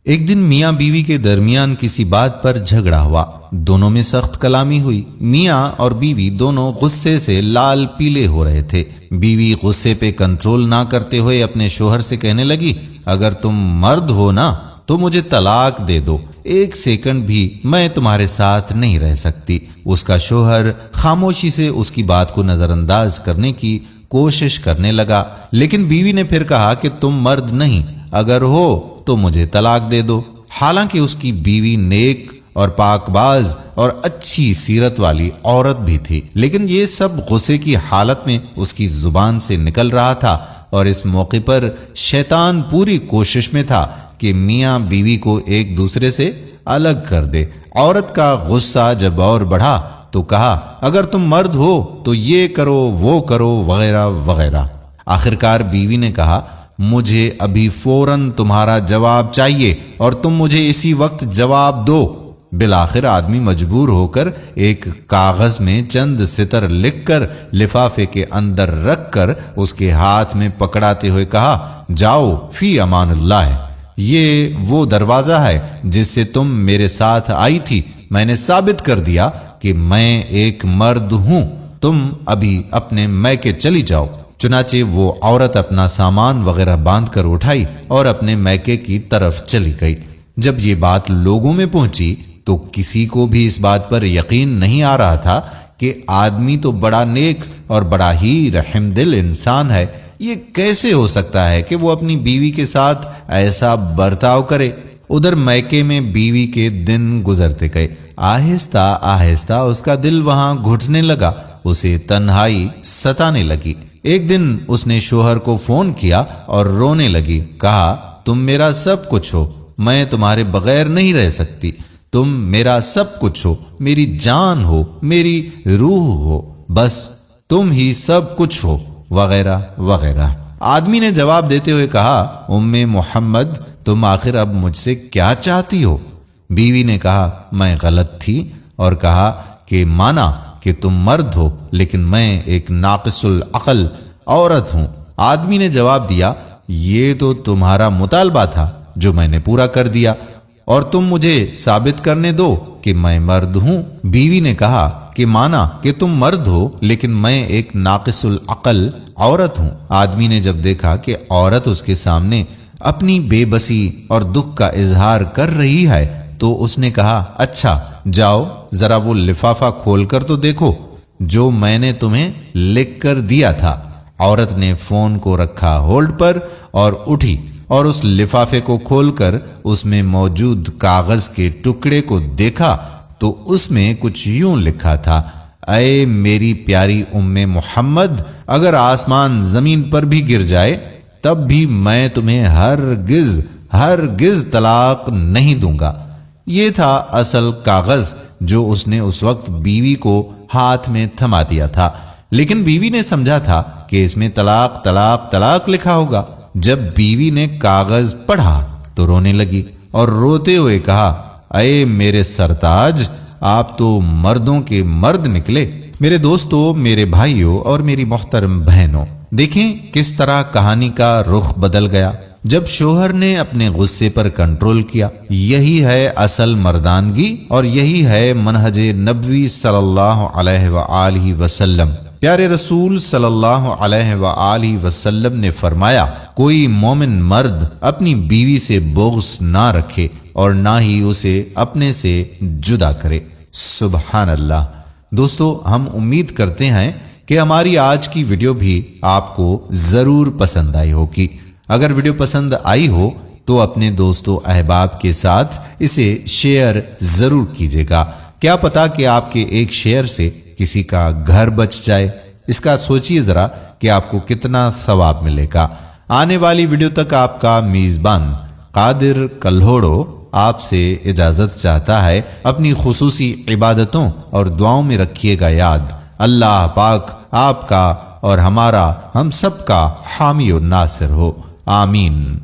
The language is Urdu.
ایک دن میاں بیوی کے درمیان کسی بات پر جھگڑا ہوا، دونوں میں سخت کلامی ہوئی۔ میاں اور بیوی دونوں غصے سے لال پیلے ہو رہے تھے۔ بیوی غصے پہ کنٹرول نہ کرتے ہوئے اپنے شوہر سے کہنے لگی، اگر تم مرد ہو نا تو مجھے طلاق دے دو، ایک سیکنڈ بھی میں تمہارے ساتھ نہیں رہ سکتی۔ اس کا شوہر خاموشی سے اس کی بات کو نظر انداز کرنے کی کوشش کرنے لگا، لیکن بیوی نے پھر کہا کہ تم مرد نہیں، اگر ہو تو مجھے طلاق دے دو۔ حالانکہ اس کی بیوی نیک اور پاک باز اور اچھی سیرت والی عورت بھی تھی، لیکن یہ سب غصے کی حالت میں اس کی زبان سے نکل رہا تھا، اور اس موقع پر شیطان پوری کوشش میں تھا کہ میاں بیوی کو ایک دوسرے سے الگ کر دے۔ عورت کا غصہ جب اور بڑھا تو کہا، اگر تم مرد ہو تو یہ کرو وہ کرو وغیرہ وغیرہ۔ آخرکار بیوی نے کہا، مجھے ابھی فوراً تمہارا جواب چاہیے اور تم مجھے اسی وقت جواب دو۔ بالآخر آدمی مجبور ہو کر ایک کاغذ میں چند سطر لکھ کر لفافے کے اندر رکھ کر اس کے ہاتھ میں پکڑاتے ہوئے کہا، جاؤ فی امان اللہ ہے، یہ وہ دروازہ ہے جس سے تم میرے ساتھ آئی تھی، میں نے ثابت کر دیا کہ میں ایک مرد ہوں، تم ابھی اپنے میکے چلی جاؤ۔ چنانچہ وہ عورت اپنا سامان وغیرہ باندھ کر اٹھائی اور اپنے میکے کی طرف چلی گئی۔ جب یہ بات لوگوں میں پہنچی تو کسی کو بھی اس بات پر یقین نہیں آ رہا تھا کہ آدمی تو بڑا نیک اور بڑا ہی رحم دل انسان ہے، یہ کیسے ہو سکتا ہے کہ وہ اپنی بیوی کے ساتھ ایسا برتاؤ کرے۔ ادھر میکے میں بیوی کے دن گزرتے گئے، آہستہ آہستہ اس کا دل وہاں گھٹنے لگا، اسے تنہائی ستانے لگی۔ ایک دن اس نے شوہر کو فون کیا اور رونے لگی، کہا، تم میرا سب کچھ ہو، میں تمہارے بغیر نہیں رہ سکتی، تم میرا سب کچھ ہو، میری جان ہو، میری روح ہو، بس تم ہی سب کچھ ہو وغیرہ وغیرہ۔ آدمی نے جواب دیتے ہوئے کہا، ام محمد تم آخر اب مجھ سے کیا چاہتی ہو؟ بیوی نے کہا، میں غلط تھی اور کہا کہ مانا کہ تم مرد ہو لیکن میں ایک ناقص العقل عورت ہوں۔ آدمی نے جواب دیا، یہ تو تمہارا مطالبہ تھا جو میں نے پورا کر دیا، اور تم مجھے ثابت کرنے دو کہ میں مرد ہوں۔ بیوی نے کہا کہ مانا کہ تم مرد ہو لیکن میں ایک ناقص العقل عورت ہوں۔ آدمی نے جب دیکھا کہ عورت اس کے سامنے اپنی بے بسی اور دکھ کا اظہار کر رہی ہے تو اس نے کہا، اچھا جاؤ ذرا وہ لفافہ کھول کر تو دیکھو جو میں نے تمہیں لکھ کر دیا تھا۔ عورت نے فون کو رکھا ہولڈ پر اور اٹھی اور اس لفافے کو کھول کر اس میں موجود کاغذ کے ٹکڑے کو دیکھا تو اس میں کچھ یوں لکھا تھا، اے میری پیاری ام محمد، اگر آسمان زمین پر بھی گر جائے تب بھی میں تمہیں ہرگز طلاق نہیں دوں گا۔ یہ تھا اصل کاغذ جو اس نے اس وقت بیوی کو ہاتھ میں تھما دیا تھا، لیکن بیوی نے سمجھا تھا کہ اس میں طلاق طلاق طلاق لکھا ہوگا۔ جب بیوی نے کاغذ پڑھا تو رونے لگی اور روتے ہوئے کہا، اے میرے سرتاج، آپ تو مردوں کے مرد نکلے۔ میرے دوستو، میرے بھائیوں اور میری محترم بہنوں، دیکھیں کس طرح کہانی کا رخ بدل گیا جب شوہر نے اپنے غصے پر کنٹرول کیا۔ یہی ہے اصل مردانگی اور یہی ہے منہج نبوی صلی اللہ علیہ وآلہ وسلم۔ پیارے رسول صلی اللہ علیہ وآلہ وسلم نے فرمایا، کوئی مومن مرد اپنی بیوی سے بغض نہ رکھے اور نہ ہی اسے اپنے سے جدا کرے۔ سبحان اللہ۔ دوستو، ہم امید کرتے ہیں کہ ہماری آج کی ویڈیو بھی آپ کو ضرور پسند آئی ہوگی۔ اگر ویڈیو پسند آئی ہو تو اپنے دوستوں احباب کے ساتھ اسے شیئر ضرور کیجیے گا، کیا پتا کہ آپ کے ایک شیئر سے کسی کا گھر بچ جائے۔ اس کا سوچئے ذرا کہ آپ کو کتنا ثواب ملے گا۔ آنے والی ویڈیو تک آپ کا میزبان قادر کلہوڑو آپ سے اجازت چاہتا ہے۔ اپنی خصوصی عبادتوں اور دعاؤں میں رکھیے گا یاد، اللہ پاک آپ کا اور ہمارا ہم سب کا حامی و ناصر ہو، آمین۔